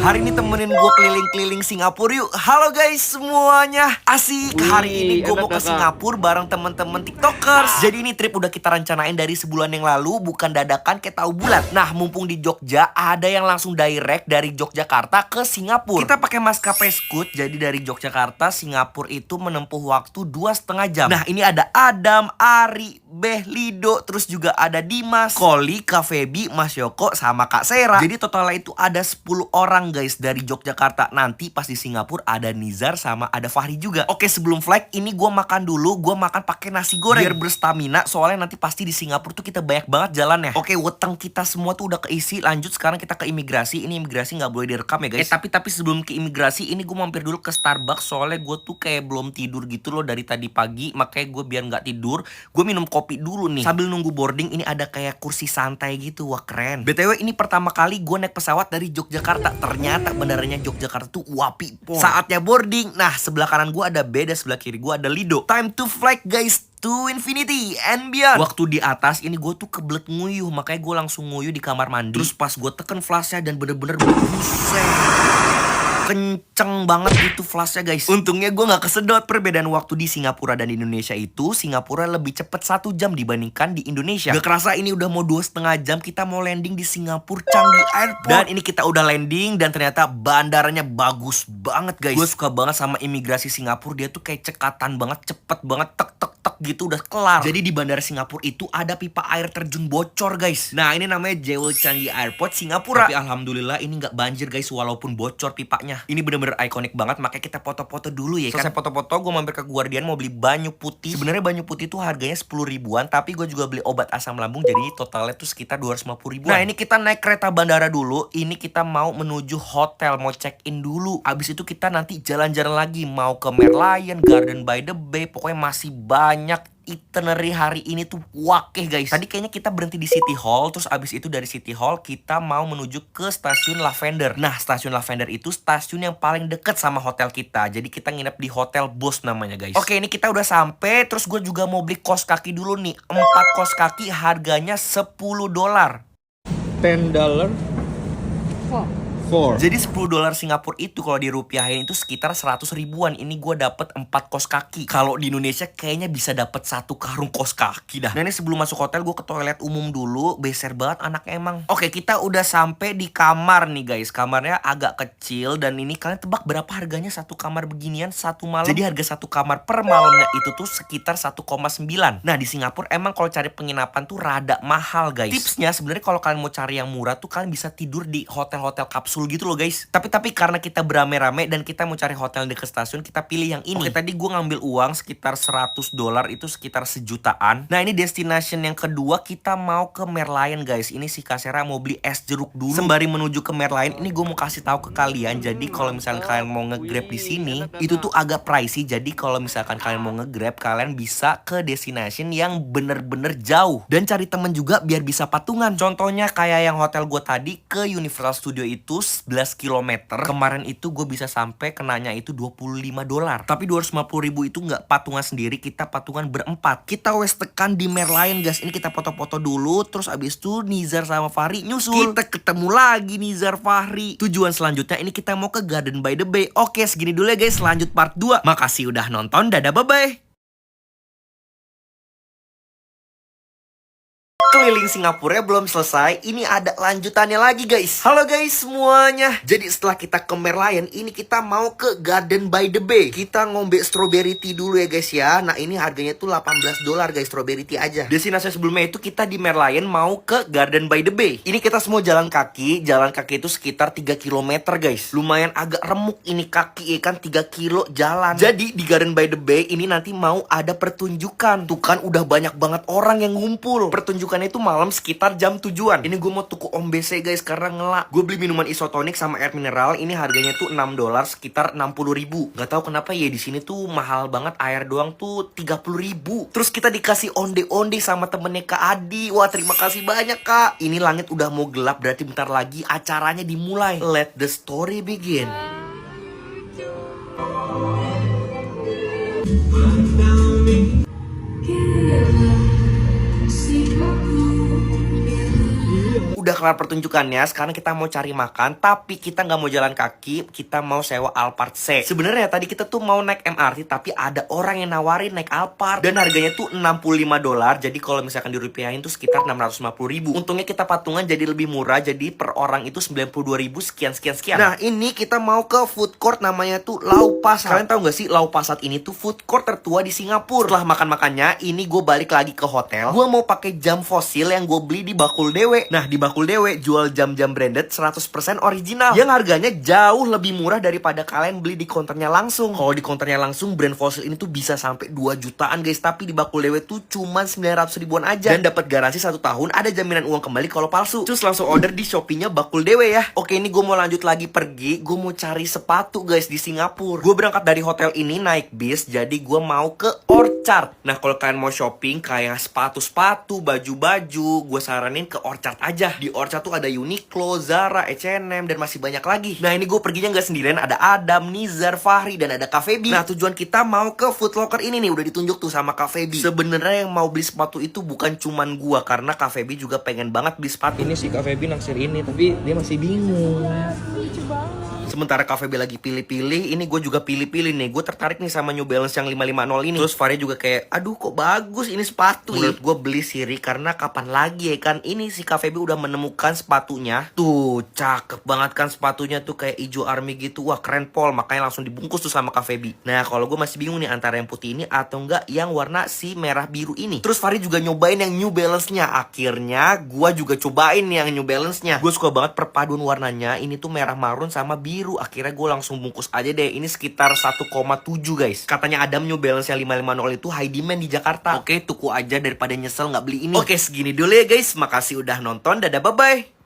Hari ini temenin gue keliling-keliling Singapura yuk. Halo guys semuanya. Asik, hari ini gue mau ke Singapura bareng temen-temen tiktokers. Jadi ini trip udah kita rencanain dari sebulan yang lalu, bukan dadakan kayak tahu bulat. Nah mumpung di Jogja ada yang langsung direct dari Yogyakarta ke Singapura. Kita pakai maskapai Scoot, jadi dari Yogyakarta Singapura itu menempuh waktu 2,5 jam. Nah ini ada Adam, Ari, Beh, Lido, terus juga ada Dimas, Koli, Kak Feby, Mas Yoko, sama Kak Sera. Jadi totalnya itu ada 10 orang guys dari Yogyakarta. Nanti pas di Singapura ada Nizar sama ada Fahri juga. Oke sebelum flight ini gue makan dulu. Gue makan pakai nasi goreng biar berstamina, soalnya nanti pasti di Singapura tuh kita banyak banget jalannya. Oke weteng kita semua tuh udah keisi. Lanjut sekarang kita ke imigrasi. Ini imigrasi nggak boleh direkam ya guys. Tapi sebelum ke imigrasi ini gue mampir dulu ke Starbucks. Soalnya gue tuh kayak belum tidur gitu loh dari tadi pagi. Makanya gue biar nggak tidur gue minum kopi dulu nih sambil nunggu boarding. Ini ada kayak kursi santai gitu. Wah keren. BTW ini pertama kali gue naik pesawat dari Yogyakarta. Ternyata bandaranya Yogyakarta tuh wapi po. Saatnya boarding. Nah sebelah kanan gue ada Beda, sebelah kiri gue ada Lido. Time to flight guys, to infinity and beyond. Waktu di atas ini gue tuh kebelet nguyuh, makanya gue langsung nguyuh di kamar mandi. Terus pas gue teken flashnya dan bener-bener buset, kenceng banget gitu flashnya guys. Untungnya gue gak kesedot. Perbedaan waktu di Singapura dan di Indonesia itu, Singapura lebih cepet 1 jam dibandingkan di Indonesia. Gak kerasa ini udah mau 2,5 jam kita mau landing di Singapura Changi Airport. Dan ini kita udah landing dan ternyata bandaranya bagus banget guys. Gue suka banget sama imigrasi Singapura. Dia tuh kayak cekatan banget, cepet banget, tek tek tek gitu udah kelar. Jadi di bandara Singapura itu ada pipa air terjun bocor guys. Nah ini namanya Jewel Changi Airport Singapura. Tapi alhamdulillah ini gak banjir guys walaupun bocor pipanya. Ini bener-bener ikonik banget, makanya kita foto-foto dulu ya kan. Selesai foto-foto gue mampir ke Guardian mau beli banyu putih. Sebenarnya banyu putih tuh harganya 10 ribuan, tapi gue juga beli obat asam lambung, jadi totalnya tuh sekitar 250 ribuan. Nah ini kita naik kereta bandara dulu. Ini kita mau menuju hotel, mau check in dulu. Abis itu kita nanti jalan-jalan lagi, mau ke Merlion, Garden by the Bay. Pokoknya masih banyak itinerary hari ini tuh wakeh guys. Tadi kayaknya kita berhenti di City Hall. Terus abis itu dari City Hall kita mau menuju ke stasiun Lavender. Nah stasiun Lavender itu stasiun yang paling deket sama hotel kita. Jadi kita nginep di Hotel Boss namanya guys. Oke ini kita udah sampai. Terus gue juga mau beli kaos kaki dulu nih. 4 kaos kaki harganya $10. $10 Jadi $10 Singapura itu kalau dirupiahin itu sekitar 100 ribuan. Ini gue dapet 4 kaos kaki. Kalau di Indonesia kayaknya bisa dapet 1 karung kaos kaki dah. Nah ini sebelum masuk hotel gue ke toilet umum dulu. Beser banget anak emang. Oke kita udah sampai di kamar nih guys. Kamarnya agak kecil. Dan ini kalian tebak berapa harganya satu kamar beginian satu malam? Jadi harga satu kamar per malamnya itu tuh sekitar 1,9. Nah di Singapura emang kalau cari penginapan tuh rada mahal guys. Tipsnya sebenarnya kalau kalian mau cari yang murah tuh kalian bisa tidur di hotel-hotel kapsul gitu loh guys. Tapi karena kita berame-rame dan kita mau cari hotel dekat stasiun, kita pilih yang ini. Oke tadi gue ngambil uang sekitar $100, itu sekitar sejutaan. Nah ini destination yang kedua, kita mau ke Merlion guys. Ini si Kasera mau beli es jeruk dulu. Sembari menuju ke Merlion, ini gue mau kasih tahu ke kalian. Jadi kalau misalnya kalian mau nge-grab di sini, itu tuh agak pricey. Jadi kalau misalkan kalian mau nge-grab, kalian bisa ke destination yang bener-bener jauh. Dan cari temen juga biar bisa patungan. Contohnya kayak yang hotel gue tadi ke Universal Studio itu 11 km. Kemarin itu gue bisa sampai kenanya itu $25. Tapi 250 ribu itu nggak patungan sendiri, kita patungan berempat. Kita wes tekan di Merlion guys. Ini kita foto-foto dulu. Terus abis itu Nizar sama Fahri nyusul. Kita ketemu lagi Nizar Fahri. Tujuan selanjutnya ini kita mau ke Garden by the Bay. Oke segini dulu ya guys, lanjut part 2. Makasih udah nonton, dadah bye bye. Keliling Singapura belum selesai, ini ada lanjutannya lagi guys. Halo guys semuanya. Jadi setelah kita ke Merlion, ini kita mau ke Garden by the Bay. Kita ngombe strawberry tea dulu ya guys ya. Nah ini harganya tuh $18 guys, strawberry tea aja. Destinasi sebelumnya itu kita di Merlion mau ke Garden by the Bay. Ini kita semua jalan kaki. Jalan kaki itu sekitar 3 km guys. Lumayan agak remuk ini kaki ya kan, 3 kilo jalan. Jadi di Garden by the Bay ini nanti mau ada pertunjukan. Tuh kan udah banyak banget orang yang ngumpul. Pertunjukan itu malam sekitar jam 7-an. Ini gue mau tuku OMBC guys karena ngelak. Gue beli minuman isotonik sama air mineral. Ini harganya tuh $6, sekitar 60 ribu. Gak tahu kenapa ya di sini tuh mahal banget. Air doang tuh 30 ribu. Terus kita dikasih onde-onde sama temennya Kak Adi. Wah terima kasih banyak Kak. Ini langit udah mau gelap, berarti bentar lagi acaranya dimulai. Let the story begin. udah kelar pertunjukannya. Sekarang kita mau cari makan, tapi kita nggak mau jalan kaki, kita mau sewa Alphard C. Sebenarnya tadi kita tuh mau naik MRT, tapi ada orang yang nawarin naik Alphard dan harganya tuh $65. Jadi kalau misalkan dirupiahin tuh sekitar 650.000. Untungnya kita patungan jadi lebih murah, jadi per orang itu 92.000 sekian. Nah, ini kita mau ke food court namanya tuh Lau Pasat. Kalian tahu nggak sih Lau Pasat ini tuh food court tertua di Singapura. Setelah makan-makannya, ini gue balik lagi ke hotel. Gue mau pakai jam fosil yang gue beli di Bakul Dewe. Nah, di Bakul Dewe jual jam-jam branded 100% original yang harganya jauh lebih murah daripada kalian beli di counternya langsung. Kalau di counternya langsung brand fosil ini tuh bisa sampai 2 jutaan guys, tapi di Bakul Dewe tuh cuman 900 ribuan aja dan dapat garansi 1 tahun, ada jaminan uang kembali kalau palsu. Terus langsung order di Shopee-nya Bakul Dewe ya. Oke, ini gue mau lanjut lagi pergi. Gue mau cari sepatu guys di Singapura. Gue berangkat dari hotel ini naik bis, jadi gue mau ke Orchard. Nah, kalau kalian mau shopping kayak sepatu-sepatu, baju-baju, gue saranin ke Orchard aja. Di Orchard tuh ada Uniqlo, Zara, H&M, dan masih banyak lagi. Nah, ini gue perginya nggak sendirian. Ada Adam, Nizar, Fahri, dan ada Cafe B. Nah, tujuan kita mau ke Foot Locker ini nih. Udah ditunjuk tuh sama Cafe B. Sebenarnya yang mau beli sepatu itu bukan cuman gue, karena Cafe B juga pengen banget beli sepatu. Ini si Cafe B naksir ini, tapi dia masih bingung. Sementara Cafe B lagi pilih-pilih, ini gue juga pilih-pilih nih. Gue tertarik nih sama New Balance yang 550 ini. Terus Fahri juga kayak, aduh kok bagus ini sepatu. Menurut gue beli siri, karena kapan lagi ya kan. Ini si Cafe B udah menemukan sepatunya. Tuh, cakep banget kan sepatunya tuh, kayak hijau army gitu. Wah, keren pol, makanya langsung dibungkus tuh sama Cafe B. Nah, kalau gue masih bingung nih antara yang putih ini atau enggak yang warna si merah biru ini. Terus Fahri juga nyobain yang New Balance-nya. Akhirnya gue juga cobain nih yang New Balance-nya. Gue suka banget perpaduan warnanya. Ini tuh merah marun sama biru. Akhirnya gue langsung bungkus aja deh. Ini sekitar 1,7 guys. Katanya Adam New Balance yang 550 itu high demand di Jakarta. Oke, tuku aja daripada nyesel nggak beli ini. Oke, segini dulu ya guys. Makasih udah nonton. Dadah, bye-bye.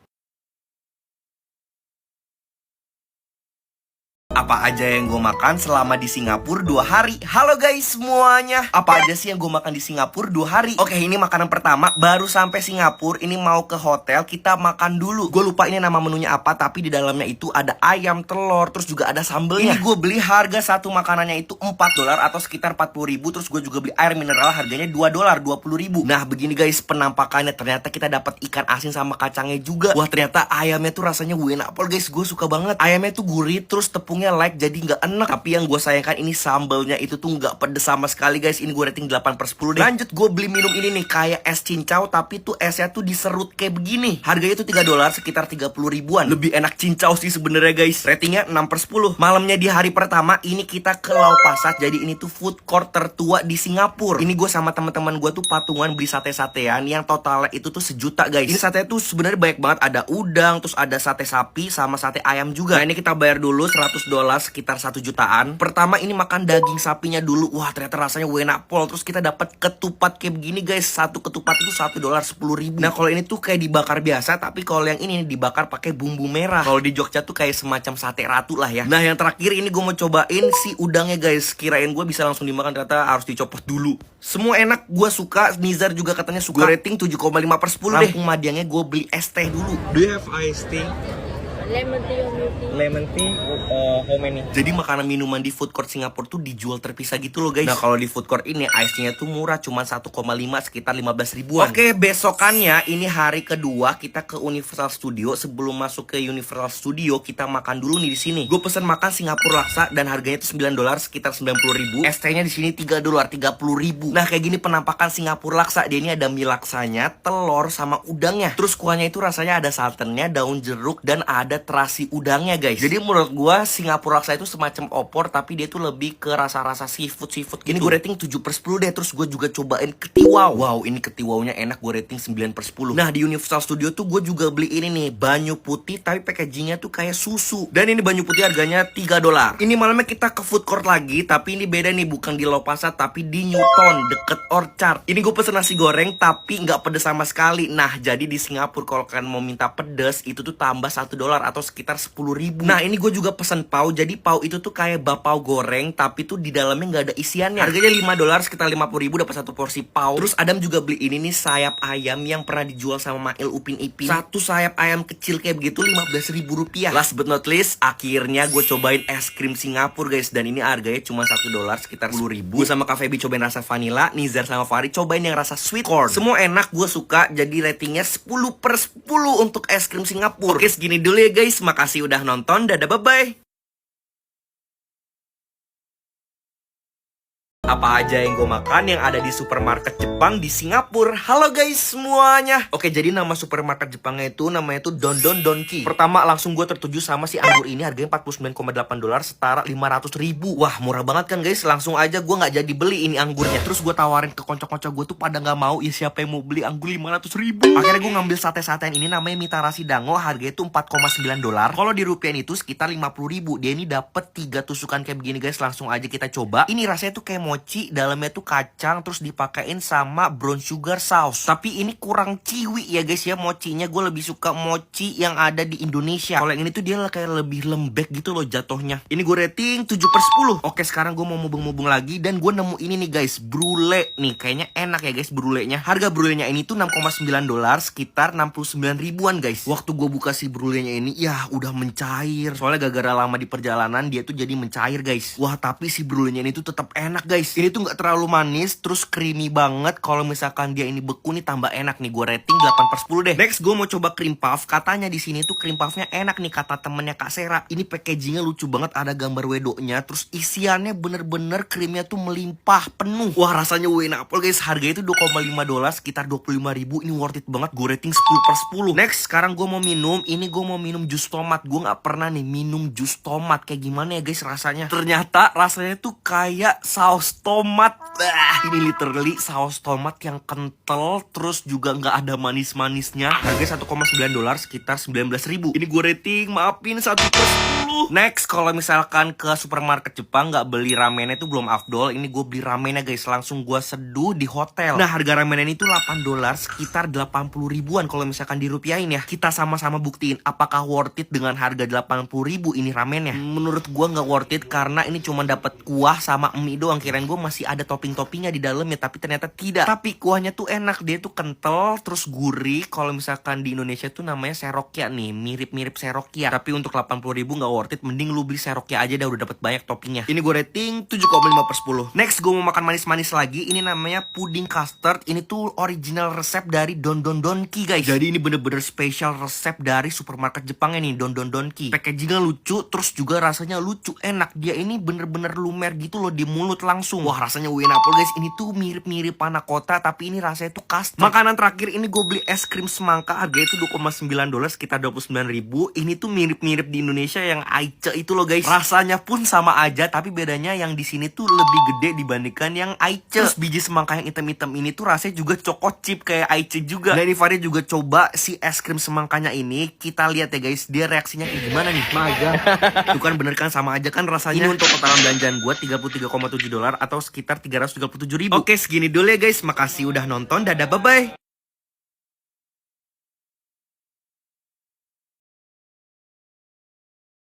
Apa aja yang gue makan selama di Singapura 2 hari? Halo guys semuanya. Apa aja sih yang gue makan di Singapura 2 hari? Oke, ini makanan pertama. Baru sampai Singapura, ini mau ke hotel, kita makan dulu. Gue lupa ini nama menunya apa, tapi di dalamnya itu ada ayam, telur, terus juga ada sambelnya. Ini gue beli harga satu makanannya itu $4 atau sekitar 40.000. Terus gue juga beli air mineral harganya $2, 20.000. Nah, begini guys penampakannya. Ternyata kita dapat ikan asin sama kacangnya juga. Wah, ternyata ayamnya tuh rasanya enak pol guys. Gue suka banget. Ayamnya tuh gurih, terus tepungnya like jadi nggak enak. Tapi yang gue sayangkan ini sambelnya itu tuh nggak pedes sama sekali guys. Ini gue rating 8/10 deh. Lanjut gue beli minum ini nih, kayak es cincau, tapi tuh esnya tuh diserut kayak begini. Harganya tuh $3, sekitar 30 ribuan. Lebih enak cincau sih sebenarnya guys. Ratingnya 6/10. Malamnya di hari pertama ini kita ke Lau Pasat. Jadi ini tuh food court tertua di Singapura. Ini gue sama teman-teman gue tuh patungan beli sate-satean yang totalnya itu tuh $1 guys. Ini sate tuh sebenarnya banyak banget. Ada udang, terus ada sate sapi sama sate ayam juga. Nah, ini kita bayar dulu $100, sekitar 1 jutaan. Pertama ini makan daging sapinya dulu. Wah, ternyata rasanya enak pol. Terus kita dapat ketupat kayak begini guys. Satu ketupat itu $1, 10.000. Nah, kalau ini tuh kayak dibakar biasa, tapi kalau yang ini dibakar pakai bumbu merah. Kalau di Jogja tuh kayak semacam sate ratu lah ya. Nah, yang terakhir ini gue mau cobain si udangnya guys. Kirain gue bisa langsung dimakan, ternyata harus dicopot dulu. Semua enak, gue suka. Nizar juga katanya suka. Gue rating 7,5/10 deh. Lampung Madiangnya gue beli es teh dulu. Do you have iced tea? Lemon tea or milk tea? Lemon tea, how many? Jadi makanan minuman di food court Singapura tuh dijual terpisah gitu loh guys. Nah, kalau di food court ini ice-nya tuh murah, cuma 1,5 sekitar 15 ribuan. Oke, besokannya ini hari kedua kita ke Universal Studio. Sebelum masuk ke Universal Studio kita makan dulu nih di sini. Gue pesen makan Singapura laksa dan harganya tuh $9 sekitar 90.000. ST-nya di sini $3, 30.000. Nah, kayak gini penampakan Singapura laksa. Dia ini ada mie laksanya, telur sama udangnya. Terus kuahnya itu rasanya ada santannya, daun jeruk dan ada terasi udangnya guys. Jadi menurut gua Singapura laksa itu semacam opor, tapi dia tuh lebih ke rasa-rasa seafood gitu. Ini gue rating 7/10 deh. Terus gue juga cobain ketiwau. Wow, ini ketiwaunya enak, gue rating 9/10. Nah, di Universal Studio tuh gue juga beli ini nih, banyu putih tapi packagingnya tuh kayak susu. Dan ini banyu putih harganya $3. Ini malamnya kita ke food court lagi, tapi ini beda nih, bukan di Lau Pasat tapi di Newton deket Orchard. Ini gue pesen nasi goreng tapi nggak pedes sama sekali. Nah, jadi di Singapura kalau kalian mau minta pedes itu tuh tambah $1 atau sekitar 10.000. Nah ini gue juga pesen pau. Jadi pau itu tuh kayak bapau goreng, tapi tuh di dalamnya nggak ada isiannya. Harganya $5, sekitar 50.000 dapat satu porsi pau. Terus Adam juga beli ini nih, sayap ayam yang pernah dijual sama Mail Upin Ipin. Satu sayap ayam kecil kayak begitu $15.000. Last but not least, akhirnya gue cobain es krim Singapura guys. Dan ini harganya cuma $1, sekitar 10.000. Gue sama Kak Feby cobain rasa vanilla, Nizar sama Fari cobain yang rasa sweet corn. Semua enak, gue suka. Jadi ratingnya 10/10 untuk es krim Singapura. Oke, segini dulu ya guys. Makasih udah nonton. Dadah, bye-bye. Apa aja yang gue makan yang ada di supermarket Jepang di Singapura. Halo guys semuanya. Oke, jadi nama supermarket Jepangnya itu namanya tuh Don Don Donki. Pertama langsung gue tertuju sama si anggur ini, harganya $49,8, setara 500.000. Wah murah banget kan guys. Langsung aja gue nggak jadi beli ini anggurnya. Terus gue tawarin ke konco-konco gue tuh pada nggak mau. Ya siapa yang mau beli anggur 500.000? Akhirnya gue ngambil sate-satean ini, namanya Mitarasi Dango, harganya tuh $4,9. Kalau di rupiahin itu sekitar 50.000. Dia ini dapet 3 tusukan kayak begini guys. Langsung aja kita coba. Ini rasanya tuh kayak mochi, dalamnya tuh kacang, terus dipakein sama brown sugar sauce. Tapi ini kurang ciwi ya guys ya mochinya. Gue lebih suka mochi yang ada di Indonesia. Kalau yang ini tuh dia kayak lebih lembek gitu loh jatuhnya. Ini gue rating 7/10. Oke, sekarang gue mau mubeng-mubeng lagi dan gue nemu ini nih guys, brule. Nih kayaknya enak ya guys brulenya. Harga brulenya ini tuh $6,9, sekitar 69 ribuan guys. Waktu gue buka si brulenya ini ya udah mencair. Soalnya gara-gara lama di perjalanan dia tuh jadi mencair guys. Wah tapi si brulenya ini tuh tetap enak guys. Ini tuh nggak terlalu manis, terus creamy banget. Kalau misalkan dia ini beku nih tambah enak nih. Gue rating 8/10 deh. Next gue mau coba cream puff. Katanya di sini tuh cream puffnya enak nih kata temennya Kak Sera. Ini packagingnya lucu banget, ada gambar wedoknya. Terus isiannya bener-bener krimnya tuh melimpah penuh. Wah rasanya enak guys. Harganya itu $2,5, sekitar 25.000. Ini worth it banget. Gue rating 10/10. Next sekarang gue mau minum. Ini gue mau minum jus tomat. Gue nggak pernah nih minum jus tomat. Kayak gimana ya guys rasanya? Ternyata rasanya tuh kayak saus tomat. Ini literally saus tomat yang kental, terus juga nggak ada manis-manisnya. Harga $1,9, sekitar 19.000. Ini gue rating, maafin 1/10. Next, kalau misalkan ke supermarket Jepang nggak beli ramennya itu belum afdol. Ini gue beli ramennya guys, langsung gue seduh di hotel. Nah harga ramennya ini tuh $8, sekitar 80 ribuan. Kalau misalkan dirupiahin ya, kita sama-sama buktiin apakah worth it dengan harga 80.000 ini ramennya. Menurut gue nggak worth it karena ini cuma dapat kuah sama mie doang. Kirain gue masih ada topping-toppingnya di dalamnya, tapi ternyata tidak. Tapi kuahnya tuh enak, dia tuh kental terus gurih. Kalau misalkan di Indonesia tuh namanya serokya nih, mirip-mirip serokya. Tapi untuk 80.000 nggak worth it, mending lu beli serokya aja dah, udah dapat banyak toppingnya. Ini gue rating 7,5/10. Next gue mau makan manis-manis lagi. Ini namanya puding custard. Ini tuh original resep dari Don Don Donki guys. Jadi ini bener-bener spesial resep dari supermarket Jepangnya nih, Don Don Donki. Packagingnya lucu, terus juga rasanya lucu, enak. Dia ini bener-bener lumer gitu loh di mulut langsung. Wah rasanya enak guys. Ini tuh mirip-mirip panna cotta, tapi ini rasanya tuh custard. Makanan terakhir ini gue beli es krim semangka, harganya itu $2,9, sekitar 29.000. Ini tuh mirip-mirip di Indonesia yang Aice itu loh guys. Rasanya pun sama aja, tapi bedanya yang di sini tuh lebih gede dibandingkan yang Aice. Terus biji semangka yang hitam-hitam ini tuh rasanya juga choco chip kayak Aice juga. Dan ini Farid juga coba si es krim semangkanya ini. Kita lihat ya guys, dia reaksinya kayak gimana nih. Maga. Tuh kan bener kan, sama aja kan rasanya. Ini untuk totalan belanjaan gue $33,7 atau sekitar 337.000. Oke segini dulu ya guys, makasih udah nonton, dadah bye bye.